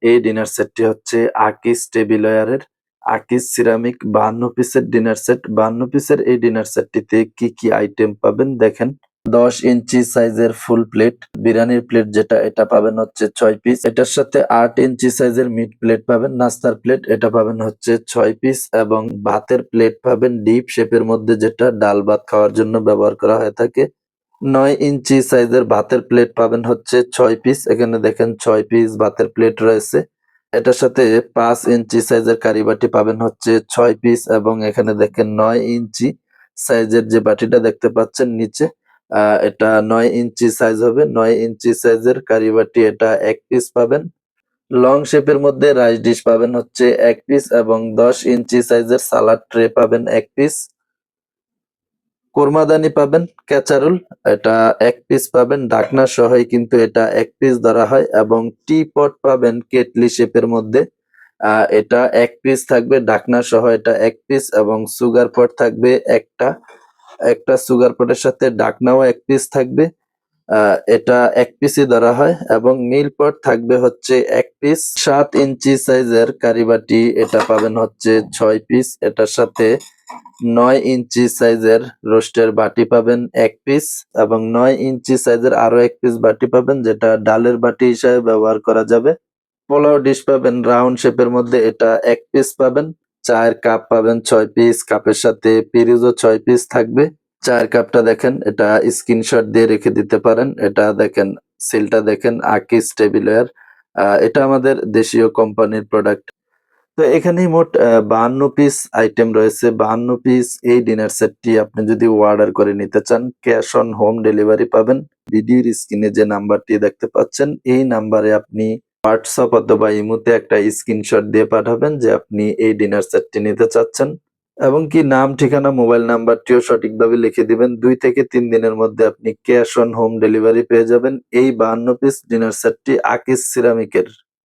এই ডিনার সেটটি হচ্ছে আকিস টেবিলওয়্যারের আকিস সিরামিক 52 পিসের ডিনার সেট। 52 পিসের এই ডিনার সেটটিতে কি আইটেম পাবেন দেখেন। 10 ইঞ্চি সাইজের ফুল প্লেট, বিরিয়ানির প্লেট যেটা এটা পাবেন হচ্ছে 6 পিস। এটার সাথে 8 ইঞ্চি সাইজের মিট প্লেট পাবেন, নাস্তার প্লেট এটা পাবেন হচ্ছে 6 পিস এবং ভাতের প্লেট পাবেন ডিপ শেপের মধ্যে যেটা ডাল ভাত খাওয়ার জন্য ব্যবহার করা হয়ে থাকে। 9 ইঞ্চি সাইজের ভাতের প্লেট পাবেন হচ্ছে 6 পিস। এখানে দেখেন 6 পিস ভাতের প্লেট রয়েছে। এটার সাথে 5 ইঞ্চি সাইজের কারিবাটি পাবেন হচ্ছে 6 পিস এবং এখানে দেখেন 9 ইঞ্চি সাইজের যে বাটিটা দেখতে পাচ্ছেন নিচে, এটা 9 ইঞ্চি সাইজ হবে। 9 ইঞ্চি সাইজের কারিবাটি এটা 1 পিস পাবেন। লং শেপের মধ্যে রাইস ডিশ পাবেন হচ্ছে 1 পিস এবং 10 ইঞ্চি সাইজের সালাদ ট্রে পাবেন 1 পিস। কোরমাদানি পাবেন ক্যাচারোল, এটা 1 পিস পাবেন, ঢাকনা সহই কিন্তু এটা 1 পিস ধরা হয় এবং টি পট পাবেন কেটলি শেপের মধ্যে। এটা 1 পিস থাকবে ঢাকনা সহ, এটা 1 পিস এবং সুগার পট থাকবে একটা সুগার পটের সাথে ঢাকনাও 1 পিস থাকবে। এটা 1 পিসই ধরা হয় এবং মিল পট থাকবে হচ্ছে 1 পিস। 7 ইঞ্চি সাইজের কারিবাটি এটা পাবেন হচ্ছে 6 পিস। এটার সাথে 9 ইঞ্চি সাইজের রোস্টের বাটি পাবেন 1 পিস এবং 9 ইঞ্চি সাইজের আরো 1 পিস বাটি পাবেন যেটা ডালের বাটি হিসাবে ব্যবহার করা যাবে। পোলাও ডিশ পাবেন রাউন্ড শেপের মধ্যে, এটা 1 পিস পাবেন। চায়ের কাপ পাবেন 6 পিস, কাপের সাথে পিরিজও 6 পিস থাকবে। চায়ের কাপটা দেখেন, এটা স্ক্রিনশট দিয়ে রেখে দিতে পারেন। এটা দেখেন, সিলটা দেখেন আকিস টেবিলওয়্যার। এটা আমাদের দেশীয় কোম্পানির প্রোডাক্ট। তো এখানেই মোট 52 পিস আইটেম রয়েছে। 52 পিস এই ডিনার সেটটি আপনি যদি অর্ডার করে নিতে চান, ক্যাশ অন হোম ডেলিভারি পাবেন। ভিডিওর স্ক্রিনে যে নাম্বারটি দেখতে পাচ্ছেন এই নাম্বারে আপনি হোয়াটসঅ্যাপ অথবা ইমোতে একটা স্ক্রিনশট দিয়ে পাঠাবেন যে আপনি এই ডিনার সেটটি নিতে চাচ্ছেন এবং কি নাম, ঠিকানা, মোবাইল নাম্বারটিও সঠিকভাবে লিখে দিবেন। 2 থেকে 3 দিনের মধ্যে আপনি ক্যাশ অন হোম ডেলিভারি পেয়ে যাবেন এই 52 পিস ডিনার সেটটি আকিস সিরামিকের।